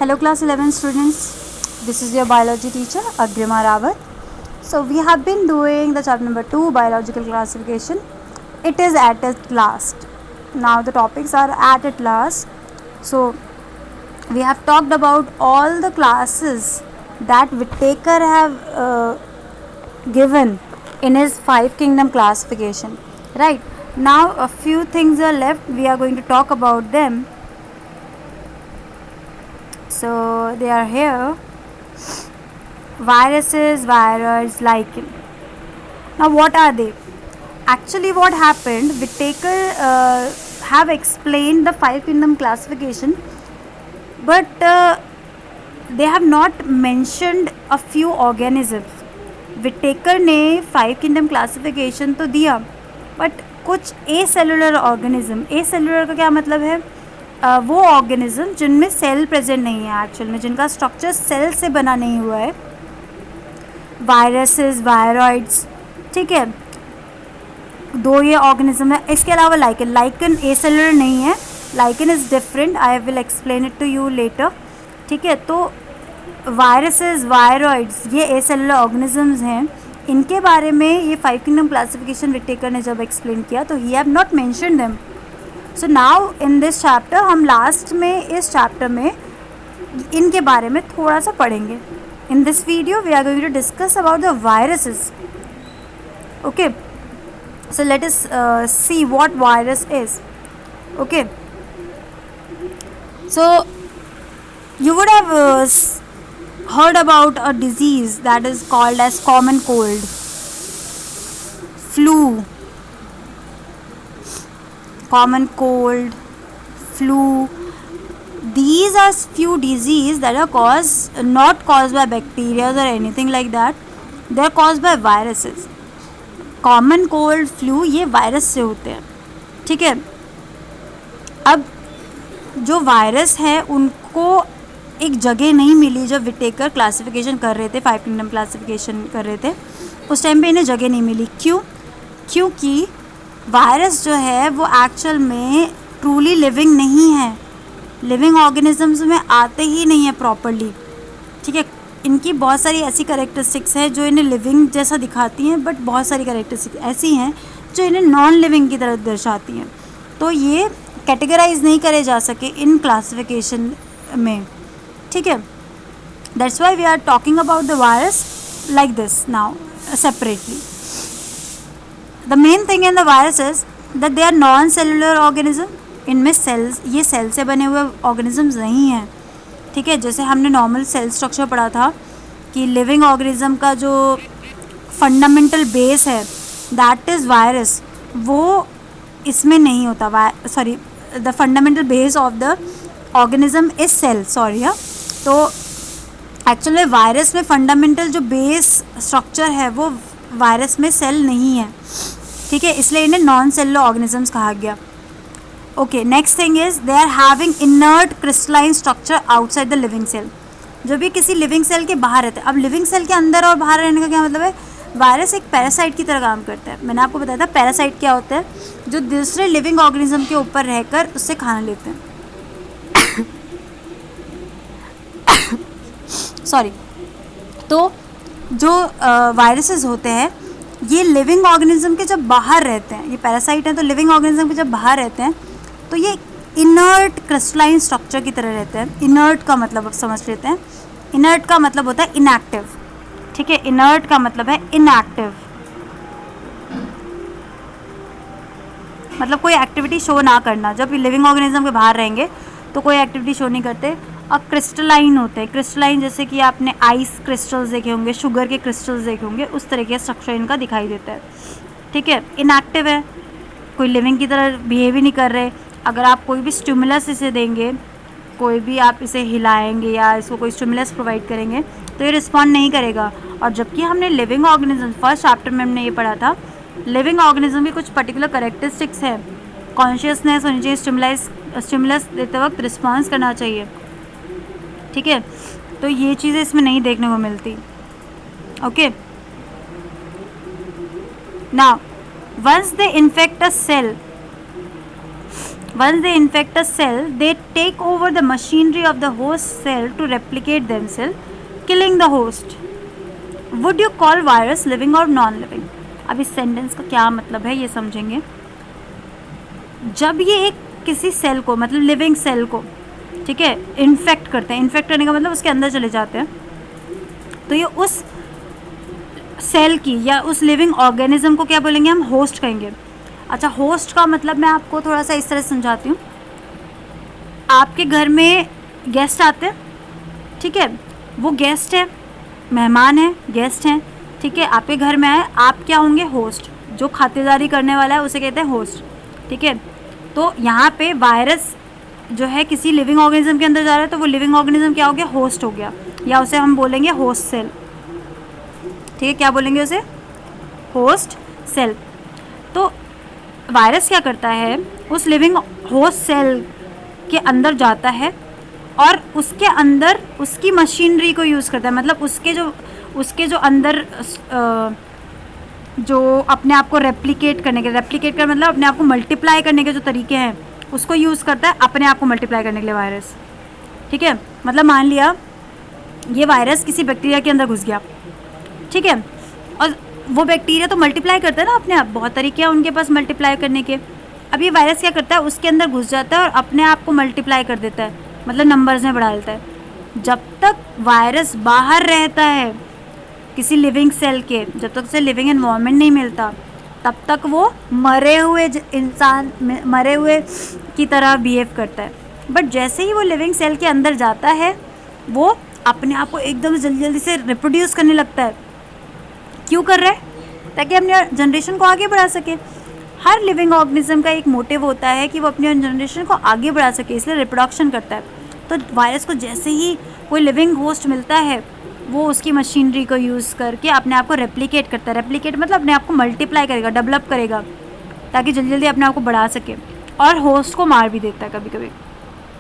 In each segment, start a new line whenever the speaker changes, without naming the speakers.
Hello class 11 students, this is your biology teacher Agrima Rawat. So we have been doing the chapter number 2 biological classification. It is at its last. Now the topics are at its last. So we have talked about all the classes that Whittaker have given in his 5 kingdom classification. Right, now a few things are left, we are going to talk about them. So they are here: viruses, viroids, lichen. Now what are they? Actually what happened, Whittaker have explained the 5 kingdom classification, but they have not mentioned a few organisms. Whittaker ने 5 kingdom classification तो दिया, but कुछ ए cellular organism, ए cellular का क्या मतलब है? वो organism जिनमें सेल प्रेजेंट नहीं है एक्चुअल में, जिनका स्ट्रक्चर सेल से बना नहीं हुआ है, वायरसेस, वायरॉइड्स, ठीक है, दो ये ऑर्गेनिज्म है. इसके अलावा लाइकन, लाइकन ए सेलुलर नहीं है, lichen is different, I will explain it to you later. ठीक है, तो वायरसेस, वायरॉइड्स ये ए सेलुलर ऑर्गेनिजम्स हैं. इनके बारे में ये 5 किंगडम क्लासिफिकेशन विटेकर ने जब एक्सप्लेन किया तो he have not mention them. So now in this chapter हम लास्ट में इस चैप्टर में इनके बारे में थोड़ा सा पढ़ेंगे. In this video we are going to discuss about the viruses. Okay, so let us see what virus is. Okay, so you would have heard about a disease that is called as common cold, flu, common cold, flu. These are few diseases that are not caused by bacteria or anything like that. They are caused by viruses. Common cold, flu ये virus से होते हैं. ठीक है, अब जो virus है उनको एक जगह नहीं मिली जब विटेकर क्लासिफिकेशन कर रहे थे, 5 किंगडम क्लासिफिकेशन कर रहे थे, उस टाइम पे इन्हें जगह नहीं मिली. क्यों? क्योंकि वायरस जो है वो एक्चुअल में ट्रूली लिविंग नहीं है, लिविंग ऑर्गेनिजम्स में आते ही नहीं है प्रॉपरली. ठीक है, इनकी बहुत सारी ऐसी कैरेक्टरिस्टिक्स हैं जो इन्हें लिविंग जैसा दिखाती हैं, बट बहुत सारी कैरेक्टरिस्टिक्स ऐसी हैं जो इन्हें नॉन लिविंग की तरह दर्शाती हैं. तो ये कैटेगराइज नहीं करे जा सके इन क्लासिफिकेशन में. ठीक है, that's why we are talking about the virus like this now separately. The main thing in the virus is that they are non cellular organism. इनमें सेल्स, ये सेल से बने हुए ऑर्गेनिजम्स नहीं हैं. ठीक है, जैसे हमने नॉर्मल सेल स्ट्रक्चर पढ़ा था कि लिविंग ऑर्गेनिज्म का जो फंडामेंटल बेस है दैट इज़ वायरस, वो इसमें नहीं होता. Sorry, the fundamental base of the organism is cell. Sorry, हाँ, तो एक्चुअली वायरस में फंडामेंटल जो बेस स्ट्रक्चर है वो वायरस में सेल नहीं है. ठीक है, इसलिए इन्हें नॉन सेलुलर ऑर्गेनिजम्स कहा गया. Okay, next thing is they are having inert crystalline structure outside the living cell. जो भी किसी लिविंग सेल के बाहर रहते हैं, अब लिविंग सेल के अंदर और बाहर रहने का क्या मतलब है? वायरस एक पैरासाइट की तरह काम करता है. मैंने आपको बताया था पैरासाइट क्या होता है, जो दूसरे लिविंग ऑर्गेनिज्म के ऊपर रहकर उससे खाना लेते हैं. सॉरी, तो जो वायरसेस होते हैं ये लिविंग ऑर्गेनिज्म के जब बाहर रहते हैं, ये पैरासाइट हैं तो लिविंग ऑर्गेनिज्म के जब बाहर रहते हैं तो ये इनर्ट क्रिस्टलाइन स्ट्रक्चर की तरह रहते हैं. इनर्ट का मतलब समझ लेते हैं. इनर्ट का मतलब होता है इनएक्टिव. ठीक है, इनर्ट का मतलब है इनएक्टिव, मतलब कोई एक्टिविटी शो ना करना. जब लिविंग ऑर्गेनिज्म के बाहर रहेंगे तो कोई एक्टिविटी शो नहीं करते. और क्रिस्टलाइन होते हैं. क्रिस्टलाइन जैसे कि आपने आइस क्रिस्टल्स देखे होंगे, शुगर के क्रिस्टल्स देखे होंगे, उस तरह के स्ट्रक्चर इनका दिखाई देता है. ठीक है, इनएक्टिव है, कोई लिविंग की तरह बिहेव ही नहीं कर रहे. अगर आप कोई भी स्टिमुलस इसे देंगे, कोई भी आप इसे हिलाएंगे या इसको कोई स्टिमुलस प्रोवाइड करेंगे तो ये रिस्पॉन्ड नहीं करेगा. और जबकि हमने लिविंग ऑर्गेनिज्म फर्स्ट चैप्टर में हमने ये पढ़ा था, लिविंग ऑर्गेनिज्म की कुछ पर्टिकुलर करेक्टरिस्टिक्स है. कॉन्शियसनेस होनी चाहिए, स्टिमुलस देते वक्त रिस्पॉन्स करना चाहिए. ठीक है, तो ये चीज़ें इसमें नहीं देखने को मिलती. Okay, now once they infect a cell, Once they infect a cell, they take over the machinery of the host cell to replicate themselves, killing the host. Would you call virus living or non-living? अब इस sentence का क्या मतलब है ये समझेंगे. जब ये एक किसी सेल को, मतलब लिविंग सेल को, ठीक है, इन्फेक्ट करते हैं. इन्फेक्ट करने का मतलब उसके अंदर चले जाते हैं, तो ये उस सेल की या उस लिविंग ऑर्गेनिज्म को क्या बोलेंगे हम? होस्ट कहेंगे. अच्छा, होस्ट का मतलब मैं आपको थोड़ा सा इस तरह समझाती हूँ. आपके घर में गेस्ट आते हैं, ठीक है, वो गेस्ट है, मेहमान है, गेस्ट हैं, ठीक है, आपके घर में आए, आप क्या होंगे? होस्ट. जो खातिरदारी करने वाला है उसे कहते हैं होस्ट, ठीक है. तो यहाँ पे वायरस जो है किसी लिविंग ऑर्गेनिज्म के अंदर जा रहा है, तो वो लिविंग ऑर्गेनिज्म क्या हो गया? होस्ट हो गया, या उसे हम बोलेंगे होस्ट सेल, ठीक है. क्या बोलेंगे उसे? Host cell. तो वायरस क्या करता है? उस लिविंग होस्ट सेल के अंदर जाता है और उसके अंदर उसकी मशीनरी को यूज़ करता है. मतलब उसके जो अंदर जो अपने आप को रेप्लिकेट करने के, रेप्लिकेट कर मतलब अपने आप को मल्टीप्लाई करने के जो तरीके हैं उसको यूज़ करता है अपने आप को मल्टीप्लाई करने के लिए वायरस, ठीक है. मतलब मान लिया ये वायरस किसी बैक्टीरिया के अंदर घुस गया, ठीक है, और वो बैक्टीरिया तो मल्टीप्लाई करता है ना अपने आप. बहुत तरीके हैं उनके पास मल्टीप्लाई करने के. अब ये वायरस क्या करता है? उसके अंदर घुस जाता है और अपने आप को मल्टीप्लाई कर देता है, मतलब नंबर्स में बढ़ा देता है. जब तक वायरस बाहर रहता है किसी लिविंग सेल के, जब तक उसे लिविंग एनवायरनमेंट नहीं मिलता, तब तक वो मरे हुए की तरह बिहेव करता है. बट जैसे ही वो लिविंग सेल के अंदर जाता है, वो अपने आप को एकदम जल्दी जल्दी से रिप्रोड्यूस करने लगता है. क्यों कर रहा है? ताकि अपने जनरेशन को आगे बढ़ा सके. हर लिविंग ऑर्गेनिज्म का एक मोटिव होता है कि वो अपनी जनरेशन को आगे बढ़ा सके, इसलिए रिप्रोडक्शन करता है. तो वायरस को जैसे ही कोई लिविंग होस्ट मिलता है, वो उसकी मशीनरी को यूज़ करके अपने आप को रेप्लिकेट करता है. रेप्लिकेट मतलब अपने आप को मल्टीप्लाई करेगा, डेवलप करेगा, ताकि जल्दी जल्दी अपने आप को बढ़ा सके. और होस्ट को मार भी देता है कभी कभी,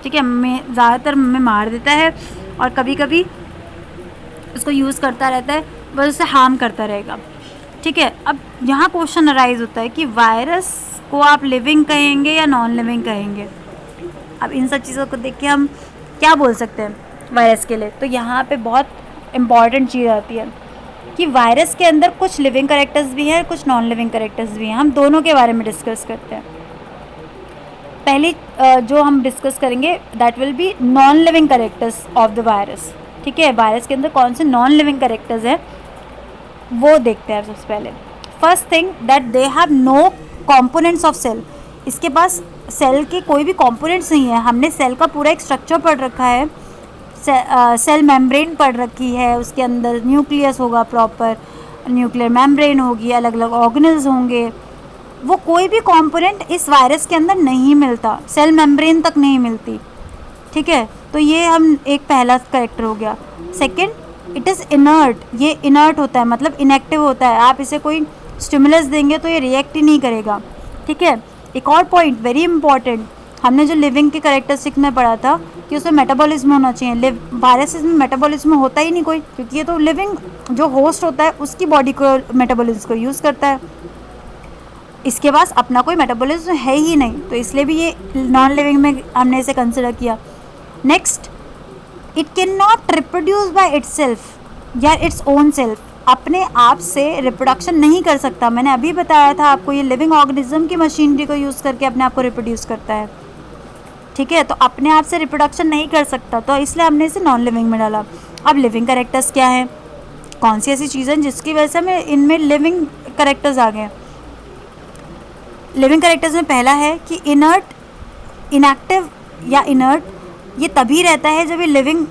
ठीक है. ज़्यादातर में मार देता है और कभी कभी उसको यूज़ करता रहता है, बस उसे हार्म करता रहेगा, ठीक है. अब यहाँ क्वेश्चन अराइज होता है कि वायरस को आप लिविंग कहेंगे या नॉन लिविंग कहेंगे. अब इन सब चीज़ों को देख के हम क्या बोल सकते हैं वायरस के लिए? तो यहाँ पे बहुत इम्पॉर्टेंट चीज़ आती है कि वायरस के अंदर कुछ लिविंग कैरेक्टर्स भी हैं, कुछ नॉन लिविंग कैरेक्टर्स भी हैं. हम दोनों के बारे में डिस्कस करते हैं. पहली जो हम डिस्कस करेंगे that will be non living characters of the virus, ठीक है. वायरस के अंदर कौन से नॉन लिविंग कैरेक्टर्स हैं वो देखते हैं सबसे पहले. First thing that they have no components of cell. इसके पास सेल के कोई भी कंपोनेंट्स नहीं है. हमने सेल का पूरा एक स्ट्रक्चर पढ़ रखा है, सेल मेम्ब्रेन पढ़ रखी है, उसके अंदर न्यूक्लियस होगा, प्रॉपर न्यूक्लियर मेम्ब्रेन होगी, अलग अलग ऑर्गेनल्स होंगे. वो कोई भी कंपोनेंट इस वायरस के अंदर नहीं मिलता, सेल मेम्ब्रेन तक नहीं मिलती, ठीक है. तो ये हम एक पहला कैरेक्टर हो गया. Second, it is inert. ये इनर्ट होता है, मतलब इनएक्टिव होता है. आप इसे कोई स्टिमुलस देंगे तो ये रिएक्ट ही नहीं करेगा, ठीक है. एक और पॉइंट वेरी इंपॉर्टेंट, हमने जो लिविंग के कैरेक्टरिस्टिक में पढ़ा था कि उसमें मेटाबॉलिज्म होना चाहिए. वायरसेस में मेटाबॉलिज्म होता ही नहीं कोई, क्योंकि ये तो लिविंग जो होस्ट होता है उसकी बॉडी को मेटाबॉलिज्म को यूज़ करता है. इसके पास अपना कोई मेटाबॉलिज्म है ही नहीं, तो इसलिए भी ये नॉन लिविंग में हमने इसे कंसिडर किया. Next, it can not reproduce by itself या इट्स ओन सेल्फ. अपने आप से रिप्रोडक्शन नहीं कर सकता. मैंने अभी बताया था आपको, ये लिविंग ऑर्गेनिज्म की मशीनरी को यूज़ करके अपने आप को रिप्रोड्यूस करता है, ठीक है. तो अपने आप से रिप्रोडक्शन नहीं कर सकता, तो इसलिए हमने इसे नॉन लिविंग में डाला. अब लिविंग कैरेक्टर्स क्या हैं? कौन सी ऐसी चीज़ें जिसकी वजह से हमें इनमें लिविंग कैरेक्टर्स आ गए? लिविंग कैरेक्टर्स में पहला है कि इनर्ट, इनएक्टिव या इनर्ट ये तभी रहता है जब ये लिविंग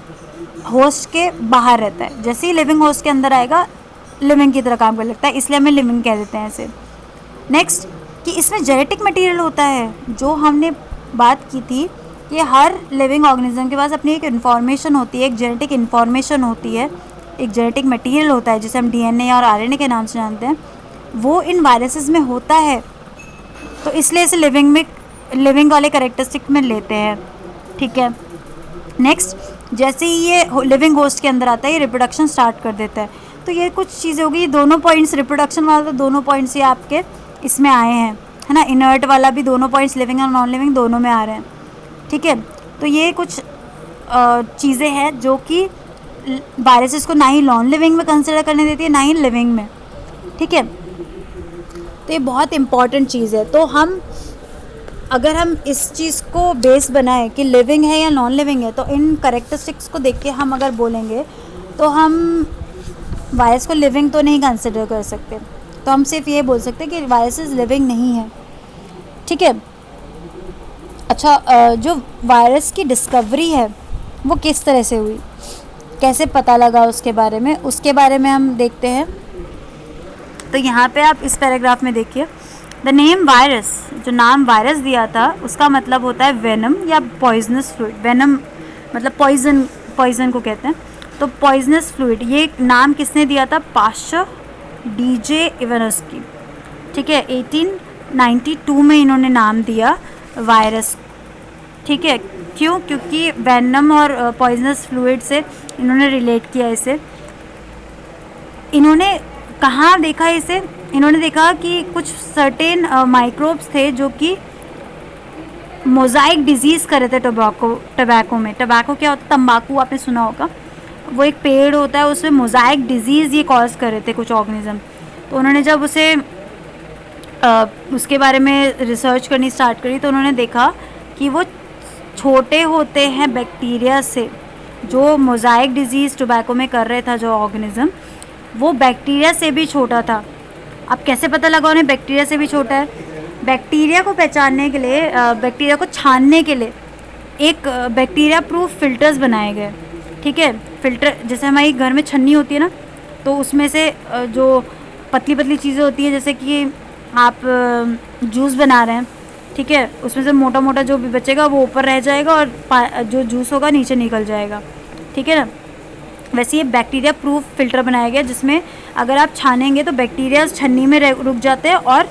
होस्ट के बाहर रहता है. जैसे ही लिविंग होस्ट के अंदर आएगा लिविंग की तरह काम करने लगता है, इसलिए हमें लिविंग कह देते हैं इसे. नेक्स्ट, कि इसमें जेनेटिक मटेरियल होता है. जो हमने बात की थी कि हर लिविंग ऑर्गेनिज्म के पास अपनी एक इन्फॉर्मेशन होती है, एक जेनेटिक इन्फॉर्मेशन होती है, एक जेनेटिक मटेरियल होता है जिसे हम डीएनए और आरएनए के नाम से जानते हैं. वो इन वायरसेस में होता है, तो इसलिए इसे लिविंग वाले कैरेक्टरिस्टिक में लेते हैं, ठीक है. नेक्स्ट, जैसे ही ये लिविंग होस्ट के अंदर आता है, ये रिप्रोडक्शन स्टार्ट कर देता है. तो ये कुछ चीज़ें होगी. दोनों पॉइंट्स रिप्रोडक्शन वाला, तो दोनों पॉइंट्स ये आपके इसमें आए हैं, है ना, इनर्ट वाला भी दोनों पॉइंट्स लिविंग और नॉन लिविंग दोनों में आ रहे हैं, ठीक है। तो ये कुछ चीज़ें हैं जो कि वायरसेस को ना ही नॉन लिविंग में कंसिडर करने देती है ना ही लिविंग में, ठीक है। तो ये बहुत इम्पॉर्टेंट चीज़ है। तो अगर हम इस चीज़ को बेस बनाएं कि लिविंग है या नॉन लिविंग है, तो इन करेक्टरिस्टिक्स को देख के हम अगर बोलेंगे तो हम वायरस को लिविंग तो नहीं कंसिडर कर सकते। तो हम सिर्फ ये बोल सकते हैं कि वायरसेस लिविंग नहीं है, ठीक है। अच्छा, जो वायरस की डिस्कवरी है वो किस तरह से हुई, कैसे पता लगा, उसके बारे में हम देखते हैं। तो यहाँ पे आप इस पैराग्राफ में देखिए, द नेम वायरस, जो नाम वायरस दिया था उसका मतलब होता है वेनम या पॉइजनस फ्लूइड। वेनम मतलब पॉइजन को कहते हैं। तो पॉइजनस फ्लूइड, ये नाम किसने दिया था? पास्चर, डीजे इवानोस्की, ठीक है। 1892 में इन्होंने नाम दिया वायरस, ठीक है। क्यों? क्योंकि वेनम और पॉइजनस फ्लूइड से इन्होंने रिलेट किया इसे। इन्होंने कहाँ देखा इसे? इन्होंने देखा कि कुछ सर्टेन माइक्रोब्स थे जो कि मोज़ाइक डिजीज़ कर रहे थे टबैको में। टबैको क्या होता है? तंबाकू, आपने सुना होगा। वो एक पेड़ होता है, उसमें मोज़ाइक डिजीज़ ये कॉज कर रहे थे कुछ ऑर्गेनिज्म। तो उन्होंने जब उसके बारे में रिसर्च करनी स्टार्ट करी तो उन्होंने देखा कि वो छोटे होते हैं बैक्टीरिया से। जो मोज़ाइक डिजीज़ टोबैको में कर रहे था जो ऑर्गेनिज्म, वो बैक्टीरिया से भी छोटा था। अब कैसे पता लगा उन्हें बैक्टीरिया से भी छोटा है? बैक्टीरिया को पहचानने के लिए, बैक्टीरिया को छानने के लिए एक बैक्टीरिया प्रूफ फिल्टर्स बनाए गए, ठीक है। फिल्टर जैसे हमारी घर में छन्नी होती है ना, तो उसमें से जो पतली पतली चीज़ें होती हैं, जैसे कि आप जूस बना रहे हैं, ठीक है, उसमें से मोटा मोटा जो भी बचेगा वो ऊपर रह जाएगा और जो जूस होगा नीचे निकल जाएगा, ठीक है ना। वैसे ये बैक्टीरिया प्रूफ फिल्टर बनाया गया जिसमें अगर आप छानेंगे तो बैक्टीरिया छन्नी में रुक जाते हैं और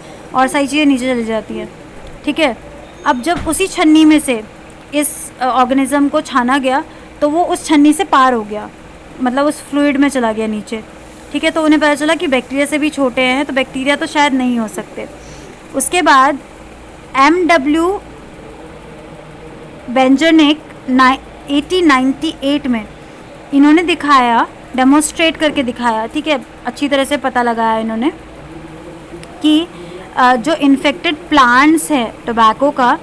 सारी चीज़ें नीचे चली जाती हैं, ठीक है। अब जब उसी छन्नी में से इस ऑर्गेनिज्म को छाना गया तो वो उस छन्नी से पार हो गया, मतलब उस फ्लूइड में चला गया नीचे, ठीक है। तो उन्हें पता चला कि बैक्टीरिया से भी छोटे हैं, तो बैक्टीरिया तो शायद नहीं हो सकते। उसके बाद M.W. बेंजरनिक 1898 में इन्होंने दिखाया, डेमोन्स्ट्रेट करके दिखाया, ठीक है, अच्छी तरह से पता लगाया इन्होंने कि जो इन्फेक्टेड प्लांट्स है टोबैको का,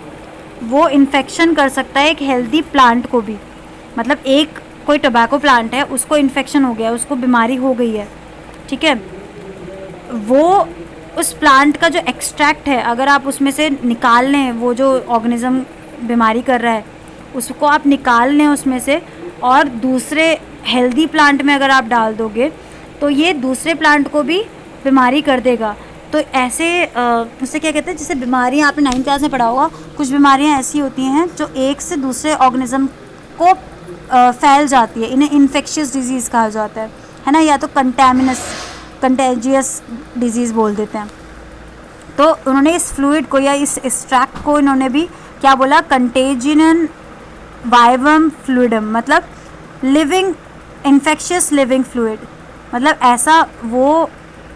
वो इन्फेक्शन कर सकता है एक हेल्दी प्लांट को भी। मतलब एक कोई टोबैको प्लांट है, उसको इन्फेक्शन हो गया, उसको बीमारी हो गई है, ठीक है, वो उस प्लांट का जो एक्सट्रैक्ट है, अगर आप उसमें से निकाल लें, वो जो ऑर्गेनिज्म बीमारी कर रहा है उसको आप निकाल लें उसमें से, और दूसरे हेल्दी प्लांट में अगर आप डाल दोगे तो ये दूसरे प्लांट को भी बीमारी कर देगा। तो ऐसे उसे क्या कहते हैं, जैसे बीमारियाँ आपने 9th क्लास में पढ़ा होगा, कुछ बीमारियाँ ऐसी होती हैं जो एक से दूसरे ऑर्गेनिज्म को फैल जाती है, इन्हें इन्फेक्शियस डिजीज़ कहा जाता है ना, या तो कंटेजियस डिजीज़ बोल देते हैं। तो उन्होंने इस फ्लूइड को या इस एक्सट्रैक्ट को इन्होंने भी क्या बोला? कंटेजियन वाइवम फ्लूइडम, मतलब लिविंग इन्फेक्शियस लिविंग फ्लूइड। मतलब ऐसा वो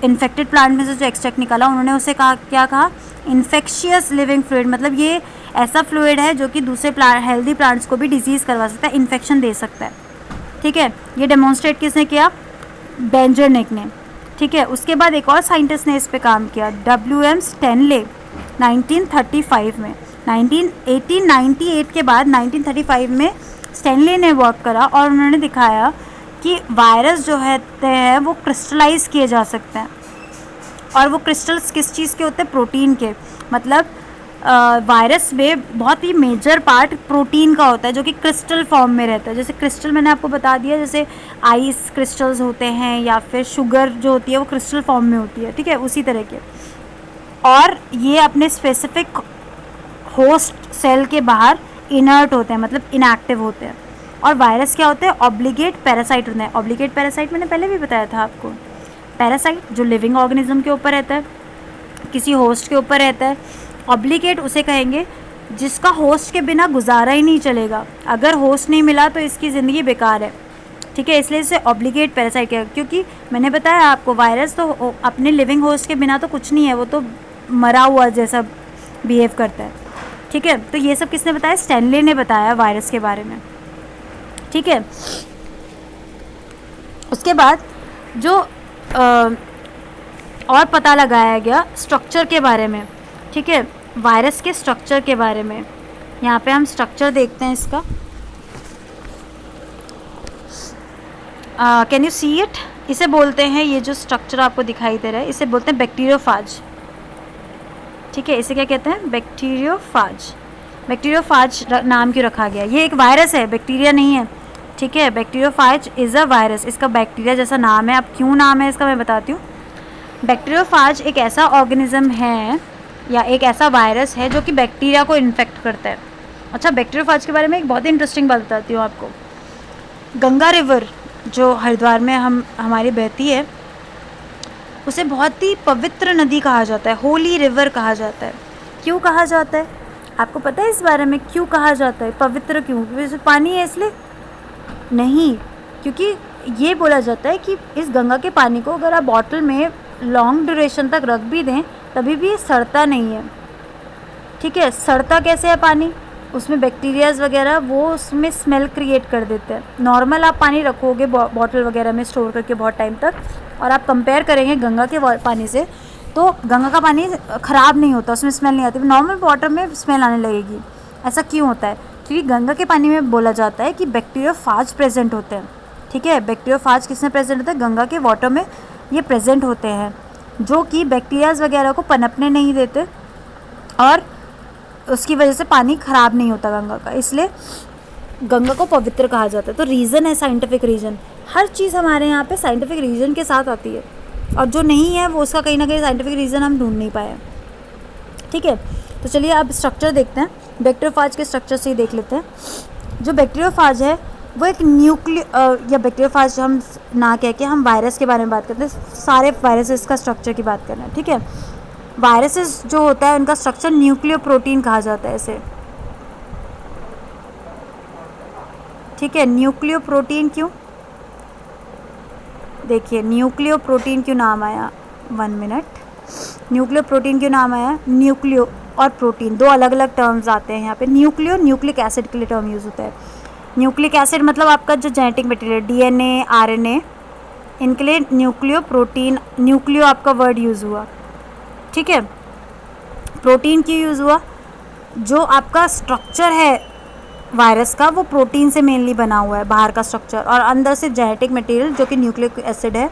इन्फेक्टेड प्लांट में से जो एक्सट्रैक्ट निकाला उन्होंने उसे कहा, क्या कहा? Infectious living fluid. मतलब ये ऐसा फ्लूइड है जो कि दूसरे हेल्दी प्लांट्स को भी डिजीज़ करवा सकता है, इन्फेक्शन दे सकता है, ठीक है। ये डेमोन्स्ट्रेट किसने किया? बेंजरनिक ने, ठीक है। उसके बाद एक और साइंटिस्ट ने इस पे काम किया, W.M. स्टैनले, 1935 में। 1898 के बाद 1935 में स्टैनले ने वर्क करा और उन्होंने दिखाया कि वायरस जो है वो क्रिस्टलाइज किए जा सकते हैं। और वो क्रिस्टल्स किस चीज़ के होते हैं? प्रोटीन के। मतलब वायरस में बहुत ही मेजर पार्ट प्रोटीन का होता है जो कि क्रिस्टल फॉर्म में रहता है। जैसे क्रिस्टल मैंने आपको बता दिया, जैसे आइस क्रिस्टल्स होते हैं या फिर शुगर जो होती है वो क्रिस्टल फॉर्म में होती है, ठीक है, उसी तरह के। और ये अपने स्पेसिफिक होस्ट सेल के बाहर इनर्ट होते हैं, मतलब इनएक्टिव होते हैं। और वायरस क्या होते हैं? ऑब्लिगेट पैरासाइट होते हैं। ऑब्लिगेट पैरासाइट मैंने पहले भी बताया था आपको। पैरासाइट जो लिविंग ऑर्गेनिज्म के ऊपर रहता है, किसी होस्ट के ऊपर रहता है। ऑब्लिगेट उसे कहेंगे जिसका होस्ट के बिना गुजारा ही नहीं चलेगा। अगर होस्ट नहीं मिला तो इसकी ज़िंदगी बेकार है, ठीक है, इसलिए इसे ऑब्लिगेट पैरासाइट कहेंगे। क्योंकि मैंने बताया आपको, वायरस तो अपने लिविंग होस्ट के बिना तो कुछ नहीं है, वो तो मरा हुआ जैसा बिहेव करता है। ठीक है, तो ये सब किसने बताया? स्टैनली ने बताया वायरस के बारे में। ठीक है, उसके बाद जो और पता लगाया गया स्ट्रक्चर के बारे में। ठीक है, वायरस के स्ट्रक्चर के बारे में। यहाँ पे हम स्ट्रक्चर देखते हैं इसका। Can you see it? इसे बोलते हैं, ये जो स्ट्रक्चर आपको दिखाई दे रहा है इसे बोलते हैं बैक्टीरियोफाज। ठीक है, इसे क्या कहते हैं? बैक्टीरियोफाज। बैक्टीरियोफाज नाम क्यों रखा गया? ये एक वायरस है, बैक्टीरिया नहीं है। ठीक है, बैक्टीरियोफाज इज़ अ वायरस। इसका बैक्टीरिया जैसा नाम है। अब क्यों नाम है इसका मैं बताती हूँ। बैक्टीरियोफाज एक ऐसा ऑर्गेनिज्म है या एक ऐसा वायरस है जो कि बैक्टीरिया को इन्फेक्ट करता है। अच्छा, बैक्टीरियोफाज के बारे में एक बहुत ही इंटरेस्टिंग बात बताती हूँ आपको। गंगा रिवर जो हरिद्वार में हमारी बहती है, उसे बहुत ही पवित्र नदी कहा जाता है, होली रिवर कहा जाता है। क्यों कहा जाता है? आपको पता है इस बारे में क्यों कहा जाता है? पवित्र क्यों? क्योंकि पानी है इसलिए? नहीं, क्योंकि ये बोला जाता है कि इस गंगा के पानी को अगर आप बॉटल में लॉन्ग ड्यूरेशन तक रख भी दें तभी भी ये सड़ता नहीं है। ठीक है, सड़ता कैसे है पानी? उसमें बैक्टीरियाज वगैरह वो उसमें स्मेल क्रिएट कर देते हैं। नॉर्मल आप पानी रखोगे बॉटल वगैरह में स्टोर करके बहुत टाइम तक, और आप कंपेयर करेंगे गंगा के पानी से, तो गंगा का पानी ख़राब नहीं होता, उसमें स्मेल नहीं आती। नॉर्मल वाटर में स्मेल आने लगेगी। ऐसा क्यों होता है? क्योंकि गंगा के पानी में बोला जाता है कि बैक्टीरियोफाज प्रेजेंट होते हैं। ठीक है, बैक्टीरियोफाज किसमें प्रेजेंट होते हैं? गंगा के वाटर में ये प्रेजेंट होते हैं, जो कि बैक्टीरियाज वगैरह को पनपने नहीं देते और उसकी वजह से पानी ख़राब नहीं होता गंगा का। इसलिए गंगा को पवित्र कहा जाता है। तो रीज़न है, साइंटिफिक रीज़न। हर चीज़ हमारे यहाँ पे साइंटिफिक रीज़न के साथ आती है, और जो नहीं है वो उसका कहीं ना कहीं साइंटिफिक रीज़न हम ढूंढ नहीं पाए। ठीक है, तो चलिए अब स्ट्रक्चर देखते हैं। बैक्टीरियोफाज के स्ट्रक्चर से ही देख लेते हैं। जो बैक्टीरियोफाज है वो एक या बैक्टीरियोफाज हम ना कह के हम वायरस के बारे में बात करते हैं। सारे वायरसेस का स्ट्रक्चर की बात कर रहे हैं। ठीक है, वायरसेस जो होता है उनका स्ट्रक्चर न्यूक्लियोप्रोटीन कहा जाता है इसे। ठीक है, न्यूक्लियोप्रोटीन क्यों? देखिए, न्यूक्लियोप्रोटीन क्यों नाम आया? 1 मिनट। न्यूक्लियोप्रोटीन क्यों नाम आया? न्यूक्लियो और प्रोटीन दो अलग अलग टर्म्स आते हैं यहाँ पे। न्यूक्लियो न्यूक्लिक एसिड के लिए टर्म यूज़ होता है। न्यूक्लिक एसिड मतलब आपका जो जेनेटिक मटेरियल डीएनए, आरएनए, इनके लिए न्यूक्लियोप्रोटीन, न्यूक्लियो आपका वर्ड यूज़ हुआ। ठीक है, प्रोटीन क्यों यूज़ हुआ? जो आपका स्ट्रक्चर है वायरस का वो प्रोटीन से मेनली बना हुआ है, बाहर का स्ट्रक्चर, और अंदर से जेनेटिक मटेरियल जो कि न्यूक्लिक एसिड है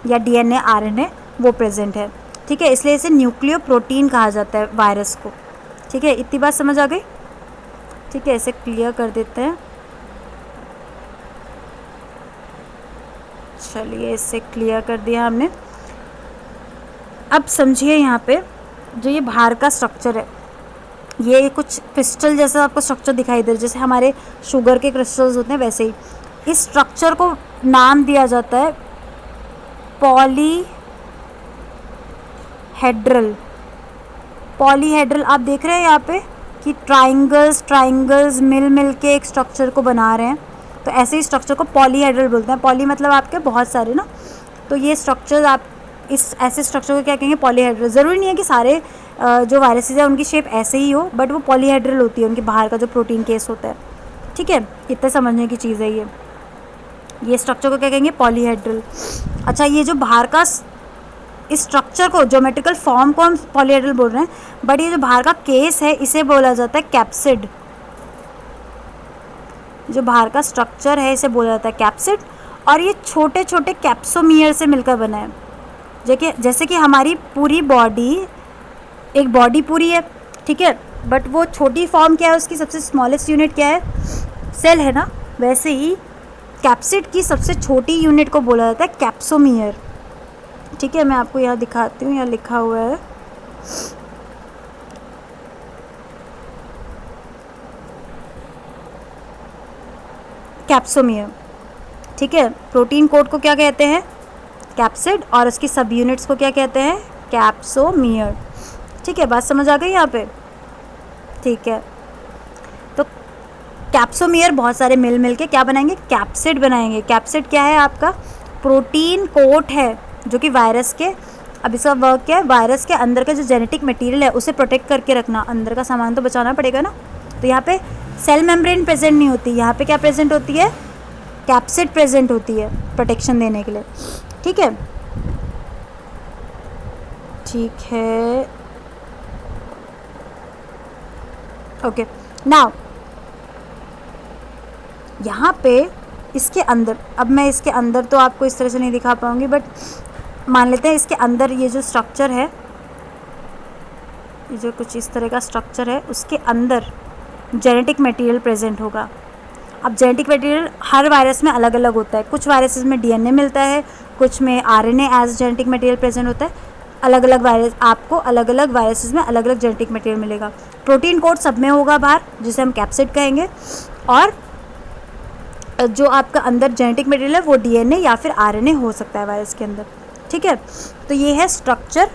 या डीएनए, आरएनए वो प्रेजेंट है। ठीक है, इसलिए इसे न्यूक्लियोप्रोटीन कहा जाता है वायरस को। ठीक है, इतनी बात समझ आ गई? ठीक है, इसे क्लियर कर देते हैं। चलिए, इसे क्लियर कर दिया हमने। अब समझिए यहाँ पे जो ये बाहर का स्ट्रक्चर है, ये कुछ क्रिस्टल जैसा आपको स्ट्रक्चर दिखाई दे रहा है, जैसे हमारे शुगर के क्रिस्टल्स होते हैं वैसे ही इस स्ट्रक्चर को नाम दिया जाता है पॉलीहेड्रल। पॉलीहेड्रल आप देख रहे हैं यहाँ पे कि ट्राइंगल्स मिल के एक स्ट्रक्चर को बना रहे हैं, तो ऐसे ही स्ट्रक्चर को पॉलीहेड्रल बोलते हैं। पॉली मतलब आपके बहुत सारे ना, तो ये स्ट्रक्चर आप इस ऐसे स्ट्रक्चर को क्या कहेंगे? पॉलीहेड्रल। ज़रूरी नहीं है कि सारे जो वायरसेस है उनकी शेप ऐसे ही हो, बट वो पॉलीहेड्रल होती है, उनके बाहर का जो प्रोटीन केस होता है। ठीक है, इतना समझने की चीज़ है ये स्ट्रक्चर को क्या कहेंगे? पॉलीहेड्रल। अच्छा, ये जो बाहर का इस स्ट्रक्चर को, ज्योमेट्रिकल फॉर्म को हम पॉलीहेड्रल बोल रहे हैं, बट ये जो बाहर का केस है इसे बोला जाता है कैप्सिड। जो बाहर का स्ट्रक्चर है इसे बोला जाता है कैप्सिड, और ये छोटे छोटे कैप्सोमियर से मिलकर बना है। जैसे कि हमारी पूरी बॉडी एक बॉडी पूरी है, ठीक है, बट वो छोटी फॉर्म क्या है उसकी? सबसे स्मॉलेस्ट यूनिट क्या है? सेल है ना। वैसे ही कैप्सिड की सबसे छोटी यूनिट को बोला जाता है कैप्सोमियर। ठीक है, मैं आपको यहाँ दिखाती हूँ, यहाँ लिखा हुआ है कैप्सोमियर। ठीक है, प्रोटीन कोड को क्या कहते हैं? कैप्सिड, और उसकी सब यूनिट्स को क्या कहते हैं? कैप्सोमियर। ठीक है, बात समझ आ गई यहाँ पे? ठीक है, तो कैप्सोमियर बहुत सारे मिल के क्या बनाएंगे? कैप्सिड बनाएंगे। कैप्सिड क्या है? आपका प्रोटीन कोट है जो कि वायरस के अब इसका वर्क क्या है, वायरस के अंदर का जो जेनेटिक मटेरियल है उसे प्रोटेक्ट करके रखना, अंदर का सामान तो बचाना पड़ेगा ना। तो यहाँ पे सेल मेम्ब्रेन प्रेजेंट नहीं होती, यहाँ पे क्या प्रेजेंट होती है, कैप्सिड प्रेजेंट होती है प्रोटेक्शन देने के लिए। ठीक है, ठीक है, ओके। नाउ यहाँ पे इसके अंदर, अब मैं इसके अंदर तो आपको इस तरह से नहीं दिखा पाऊँगी, बट मान लेते हैं इसके अंदर ये जो स्ट्रक्चर है, ये जो कुछ इस तरह का स्ट्रक्चर है, उसके अंदर जेनेटिक मटेरियल प्रेजेंट होगा। अब जेनेटिक मटेरियल हर वायरस में अलग अलग होता है, कुछ वायरसेस में डीएनए मिलता है, कुछ में RNA as genetic material present होता है। अलग अलग वायरस, आपको अलग अलग वायरसेस में अलग अलग जेनेटिक मटेरियल मिलेगा। प्रोटीन कोड सब में होगा बाहर, जिसे हम कैप्सिड कहेंगे, और जो आपका अंदर जेनेटिक मटेरियल है वो डीएनए या फिर आरएनए हो सकता है वायरस के अंदर। ठीक है, तो ये है स्ट्रक्चर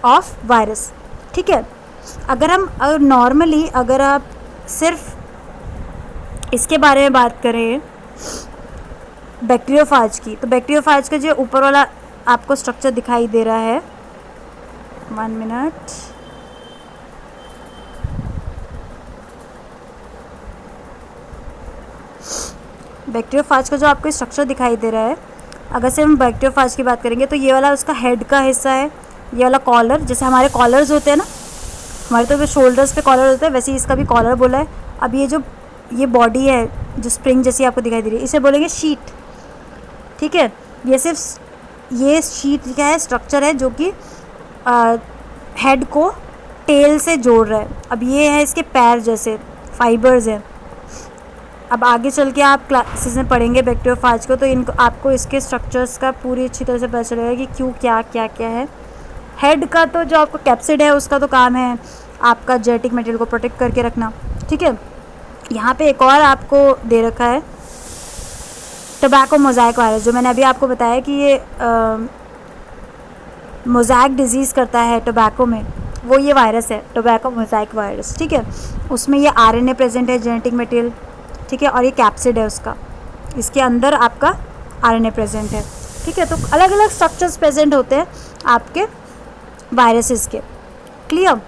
ऑफ वायरस। ठीक है, अगर हम नॉर्मली अगर आप सिर्फ इसके बारे में बात करें बैक्टीरियोफाज की, तो बैक्टीरियोफाज का जो ऊपर वाला आपको स्ट्रक्चर दिखाई दे रहा है, 1 मिनट, बैक्टीरियोफाज का जो आपको स्ट्रक्चर दिखाई दे रहा है, अगर से हम बैक्टीरियोफाज की बात करेंगे तो ये वाला उसका हेड का हिस्सा है, ये वाला कॉलर, जैसे हमारे कॉलर्स होते हैं ना, हमारे तो शोल्डर्स पे कॉलर होता है, वैसे ही इसका भी कॉलर बोला है। अब ये जो ये बॉडी है जो स्प्रिंग जैसी आपको दिखाई दे रही है, इसे बोलेंगे शीट। ठीक है, ये सिर्फ ये शीट क्या है, स्ट्रक्चर है जो कि हेड को टेल से जोड़ रहा है। अब ये है इसके पैर जैसे फाइबर्स हैं। अब आगे चल के आप क्लासेस में पढ़ेंगे बैक्टीरियोफाज को, तो इनको आपको इसके स्ट्रक्चर्स का पूरी अच्छी तरह से पता चलेगा कि क्यों क्या क्या क्या है। हेड का तो जो आपको कैप्सिड है उसका तो काम है आपका जेनेटिक मटेरियल को प्रोटेक्ट करके रखना। ठीक है, यहाँ पे एक और आपको दे रखा है टोबैको मोज़ाइक वायरस, जो मैंने अभी आपको बताया कि ये मोज़ाइक डिजीज़ करता है टोबैको में, वो ये वायरस है टोबैको मोज़ाइक वायरस। ठीक है, उसमें ये आरएनए प्रेजेंट है जेनेटिक मटेरियल। ठीक है, और ये कैप्सिड है उसका, इसके अंदर आपका आरएनए प्रेजेंट है। ठीक है, तो अलग अलग स्ट्रक्चर्स प्रेजेंट होते हैं आपके वायरसेस के। क्लियर।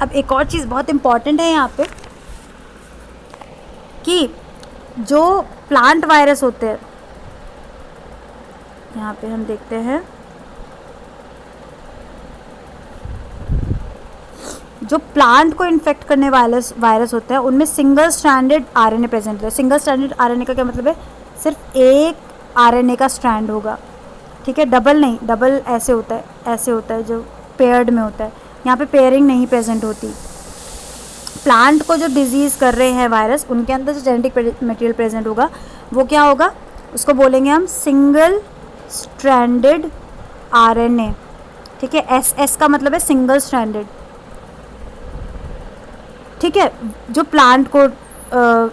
अब एक और चीज़ बहुत इम्पॉर्टेंट है यहाँ पे कि जो प्लांट वायरस होते हैं, यहाँ पे हम देखते हैं जो प्लांट को इन्फेक्ट करने वायरस होते हैं उनमें सिंगल स्ट्रैंडेड आरएनए प्रेजेंट होता है। सिंगल स्ट्रैंडेड आरएनए का क्या मतलब है, सिर्फ एक आरएनए का स्ट्रैंड होगा। ठीक है, डबल नहीं, डबल ऐसे होता है, ऐसे होता है जो पेयर्ड में होता है, यहाँ पे पेयरिंग नहीं प्रेजेंट होती। प्लांट को जो डिजीज़ कर रहे हैं वायरस, उनके अंदर जो जेनेटिक मटेरियल प्रेजेंट होगा वो क्या होगा, उसको बोलेंगे हम सिंगल स्ट्रैंडेड आरएनए। ठीक है, एस का मतलब है सिंगल स्ट्रैंडेड। ठीक है, जो प्लांट को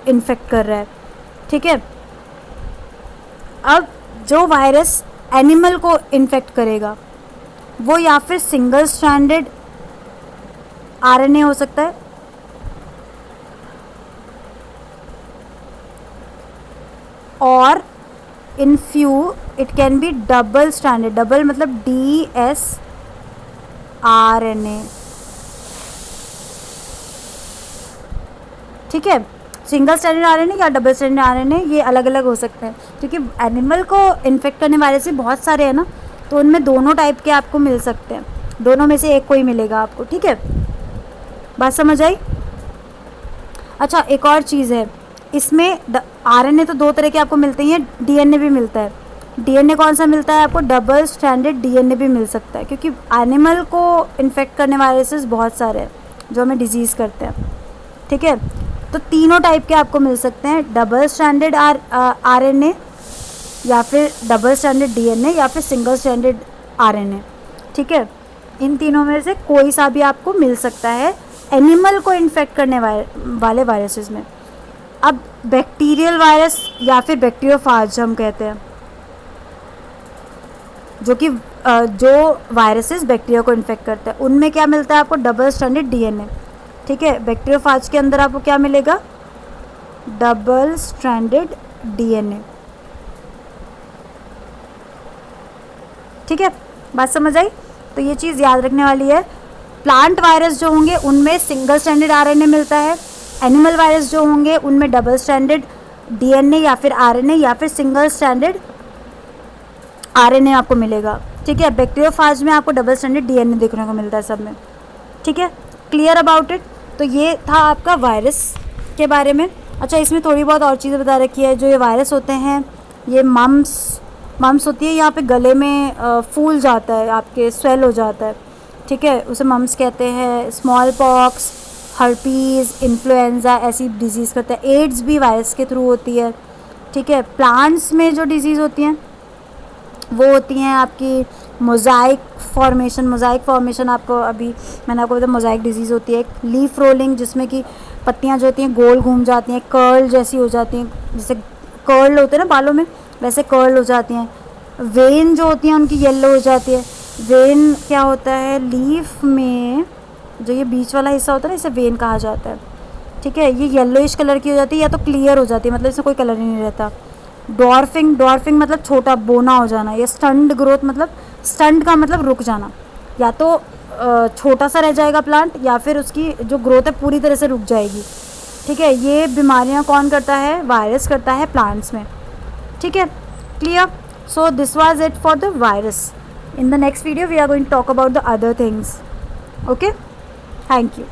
इन्फेक्ट कर रहा है। ठीक है, अब जो वायरस एनिमल को इन्फेक्ट करेगा वो या फिर सिंगल स्ट्रैंडेड आरएनए हो सकता है, और in few it can be double stranded, double मतलब DS RNA। ठीक है, सिंगल स्ट्रैंडेड आरएनए या डबल स्ट्रैंडेड आरएनए ये अलग अलग हो सकते हैं, क्योंकि एनिमल को इन्फेक्ट करने वाले से बहुत सारे हैं ना, तो उनमें दोनों टाइप के आपको मिल सकते हैं, दोनों में से एक कोई मिलेगा आपको। ठीक है, बात समझ आई। अच्छा, एक और चीज़ है इसमें, आरएनए तो दो तरह के आपको मिलते हैं, डीएनए भी मिलता है। डीएनए कौन सा मिलता है आपको, डबल स्ट्रैंडेड डीएनए भी मिल सकता है, क्योंकि एनिमल को इन्फेक्ट करने वायरसेस बहुत सारे हैं जो हमें डिजीज़ करते हैं। ठीक है, तो तीनों टाइप के आपको मिल सकते हैं, डबल स्ट्रैंडेड आरएनए या फिर डबल स्ट्रैंडेड डीएनए या फिर सिंगल स्ट्रैंडेड आरएनए। ठीक है, इन तीनों में से कोई सा भी आपको मिल सकता है एनिमल को इन्फेक्ट करने वाले वायरसेस में। अब बैक्टीरियल वायरस या फिर बैक्टीरियोफाज हम कहते हैं, जो कि जो वायरसेस बैक्टीरिया को इन्फेक्ट करते हैं, उनमें क्या मिलता है आपको, डबल स्ट्रैंडेड डीएनए। ठीक है, बैक्टीरियोफाज के अंदर आपको क्या मिलेगा, डबल स्ट्रैंडेड डीएनए। ठीक है, बात समझ आई? तो ये चीज़ याद रखने वाली है। प्लांट वायरस जो होंगे उनमें सिंगल स्ट्रैंडेड आरएनए मिलता है, एनिमल वायरस जो होंगे उनमें डबल स्ट्रैंडेड डीएनए या फिर आरएनए या फिर सिंगल स्ट्रैंडेड आरएनए आपको मिलेगा। ठीक है, बैक्टीरियोफाज में आपको डबल स्ट्रैंडेड डीएनए देखने को मिलता है सब में। ठीक है, क्लियर अबाउट इट? तो ये था आपका वायरस के बारे में। अच्छा, इसमें थोड़ी बहुत और चीज़ें बता रखी है। जो ये वायरस होते हैं, ये मम्स होती है, यहाँ पे गले में फूल जाता है, आपके स्वेल हो जाता है। ठीक है, उसे मम्स कहते हैं। स्मॉल पॉक्स, हर्पीज़, इन्फ्लुएंजा ऐसी डिजीज़ करते हैं। एड्स भी वायरस के थ्रू होती है। ठीक है, प्लांट्स में जो डिजीज़ होती हैं वो होती हैं आपकी मोज़ाइक फॉर्मेशन आपको अभी मैंने आपको बताया, मोज़ाइक डिजीज़ होती है। लीफ रोलिंग, जिसमें कि पत्तियां जो होती हैं गोल घूम जाती हैं, कर्ल जैसी हो जाती हैं, जैसे कर्ल होते हैं ना बालों में, वैसे कर्ल हो जाती हैं। वेन जो होती हैं उनकी येलो हो जाती है। वेन क्या होता है, लीफ में जो ये बीच वाला हिस्सा होता है ना, इसे वेन कहा जाता है। ठीक है, ये येलोइश कलर की हो जाती है या तो क्लियर हो जाती है, मतलब इसमें कोई कलर ही नहीं रहता। डॉर्फिंग मतलब छोटा बोना हो जाना। या स्टंट ग्रोथ, मतलब स्टंट का मतलब रुक जाना, या तो छोटा सा रह जाएगा प्लांट या फिर उसकी जो ग्रोथ है पूरी तरह से रुक जाएगी। ठीक है, ये बीमारियां कौन करता है? वायरस करता है प्लांट्स में। ठीक है, clear? So this was it for the virus. In the next video we are going to talk about the other things. Okay, thank you.